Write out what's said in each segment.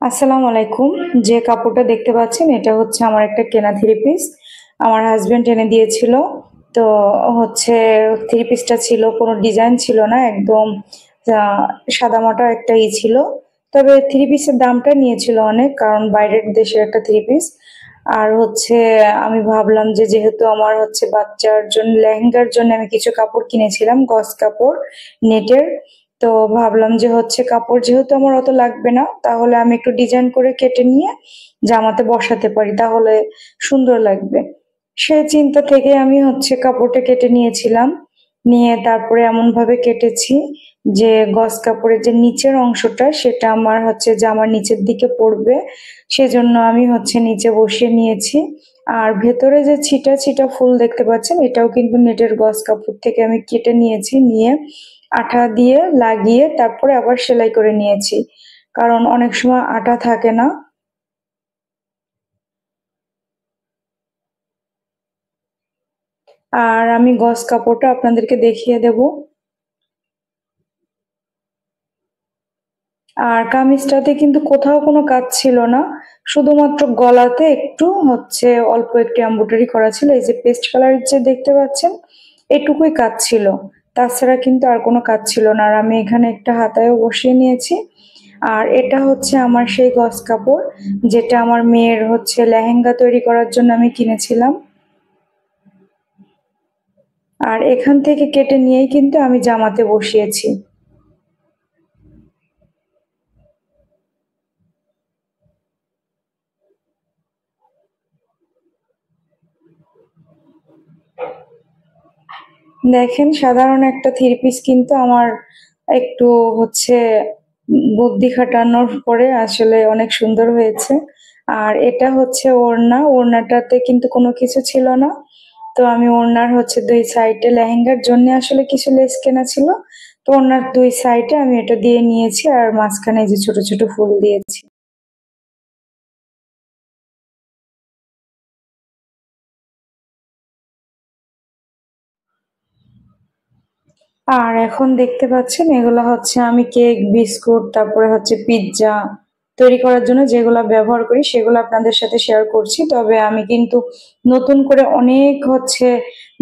আসসালামু আলাইকুম। যে কাপড়টা দেখতে পাচ্ছেন এটা হচ্ছে আমার একটা কেনা থ্রি পিস। আমার হাসব্যান্ড এনে দিয়েছিল। তো হচ্ছে থ্রি পিসটা ছিল, কোনো ডিজাইন ছিল না, একদম সাদামাটা একটা ছিল। তবে থ্রি পিসের দামটা নিয়েছিল অনেক, কারণ বাইরের দেশের একটা থ্রি পিস। আর হচ্ছে আমি ভাবলাম যে যেহেতু আমার হচ্ছে বাচ্চার জন্য লেহেঙ্গার জন্য আমি কিছু কাপড় কিনেছিলাম, গজ কাপড়, নেটের। তো ভাবলাম যে হচ্ছে কাপড় যেহেতু আমার অত লাগবে না, তাহলে আমি একটু ডিজাইন করে কেটে নিয়ে জামাতে বসাতে পারি, তাহলে সুন্দর লাগবে। সে চিন্তা থেকে আমি হচ্ছে কাপড়টা কেটে নিয়েছিলাম। নিয়ে তারপরে এমন ভাবে কেটেছি যে গজ কাপড়ের যে নিচের অংশটা সেটা আমার হচ্ছে জামার নিচের দিকে পড়বে, সেজন্য আমি হচ্ছে নিচে বসিয়ে নিয়েছি। আর ভেতরে যে ছিটা ছিটা ফুল দেখতে পাচ্ছেন এটাও কিন্তু নেটের গজ কাপড় থেকে আমি কেটে নিয়েছি, নিয়ে আঠা দিয়ে লাগিয়ে তারপরে আবার সেলাই করে নিয়েছি, কারণ অনেক সময় আঠা থাকে না। আর আমি গজ কাপড়টা আপনাদেরকে দেখিয়ে দেব। আর কামিজটাতে কিন্তু কোথাও কোনো কাজ ছিল না, শুধুমাত্র গলাতে একটু হচ্ছে অল্প একটু এমব্রয়ডারি করা ছিল, এই যে পেস্ট কালারের যে দেখতে পাচ্ছেন এটুকুই কাজ ছিল। তাছাড়া কিন্তু আর কোনো কাজ ছিল না। আর আমি এখানে একটা হাতায়ও বসিয়ে নিয়েছি। আর এটা হচ্ছে আমার সেই গজ কাপড়, যেটা আমার মেয়ের হচ্ছে লেহেঙ্গা তৈরি করার জন্য আমি কিনেছিলাম। আর এখান থেকে কেটে নিয়েই কিন্তু আমি জামাতে বসিয়েছি। দেখেন, সাধারণ একটা থ্রি পিস কিন্তু আমার একটু হচ্ছে বুদ্ধি খাটানোর পরে আসলে অনেক সুন্দর হয়েছে। আর এটা হচ্ছে ওড়না, ওড়নাটাতে কিন্তু কোনো কিছু ছিল না। তো আমি ওড়নার হচ্ছে দুই সাইডে লেহেঙ্গার জন্য আসলে কিছু লেস কেনা ছিল, তো ওড়নার দুই সাইডে আমি এটা দিয়ে নিয়েছি, আর মাঝখানে এই যে ছোট ছোট ফুল দিয়েছি। আর এখন দেখতে পাচ্ছেন এগুলা হচ্ছে আমি কেক, বিস্কুট, তারপরে হচ্ছে পিৎজা তৈরি করার জন্য যেগুলা ব্যবহার করি সেগুলো আপনাদের সাথে শেয়ার করছি। তবে আমি কিন্তু নতুন করে অনেক হচ্ছে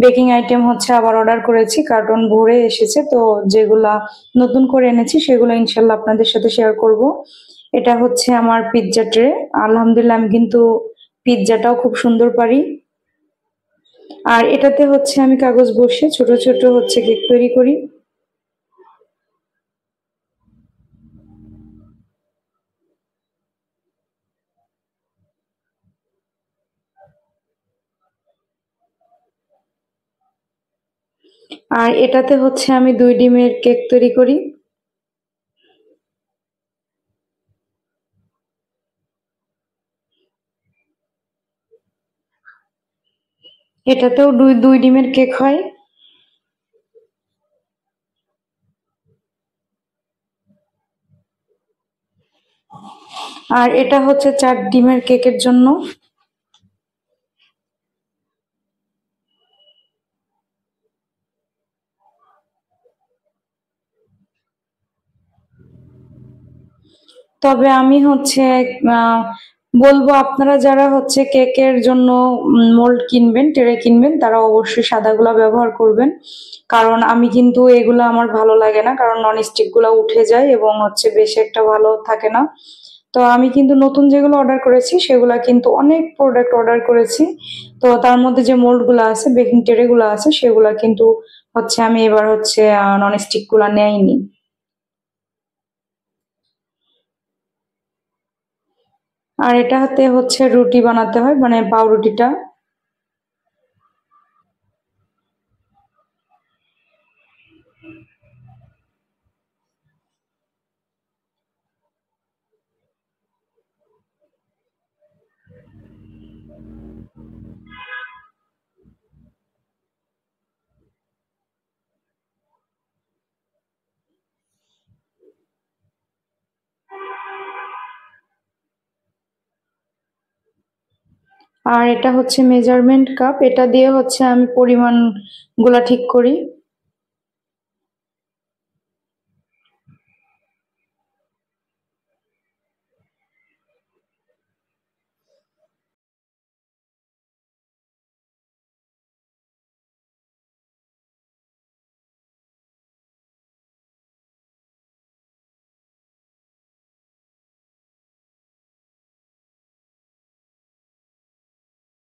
বেকিং আইটেম হচ্ছে আবার অর্ডার করেছি, কার্টন ভরে এসেছে। তো যেগুলা নতুন করে এনেছি সেগুলো ইনশাল্লাহ আপনাদের সাথে শেয়ার করব। এটা হচ্ছে আমার পিৎজা ট্রে। আলহামদুলিল্লাহ আমি কিন্তু পিৎজাটাও খুব সুন্দর পারি। আর এটাতে হচ্ছে আমি কাগজ বসিয়ে ছোট ছোট হচ্ছে কেক তৈরি করি। আর এটাতে হচ্ছে আমি ২ ডিমের কেক তৈরি করি। এটাতেও দুই ডিমের কেক হয়। আর এটা হচ্ছে ৪ ডিমের কেকের জন্য। তবে আমি হচ্ছে বলবো, আপনারা যারা হচ্ছে কেকের জন্য মোল্ড কিনবেন, ট্রে কিনবেন, তারা অবশ্যই সাদাগুলা ব্যবহার করবেন। কারণ আমি কিন্তু এগুলা আমার ভালো লাগে না, কারণ ননস্টিক গুলা উঠে যায় এবং হচ্ছে বেশি একটা ভালো থাকে না। তো আমি কিন্তু নতুন যেগুলো অর্ডার করেছি সেগুলা কিন্তু অনেক প্রোডাক্ট অর্ডার করেছি। তো তার মধ্যে যে মোল্ড গুলা আছে, বেকিং ট্রে গুলা আছে, সেগুলা কিন্তু হচ্ছে আমি এবার হচ্ছে ননস্টিক গুলা নেইনি। আর এটাতে হচ্ছে রুটি বানাতে হয়, মানে পাউরুটিটা। আর এটা হচ্ছে মেজারমেন্ট কাপ, এটা দিয়ে হচ্ছে আমি পরিমাণ গুলা ঠিক করি।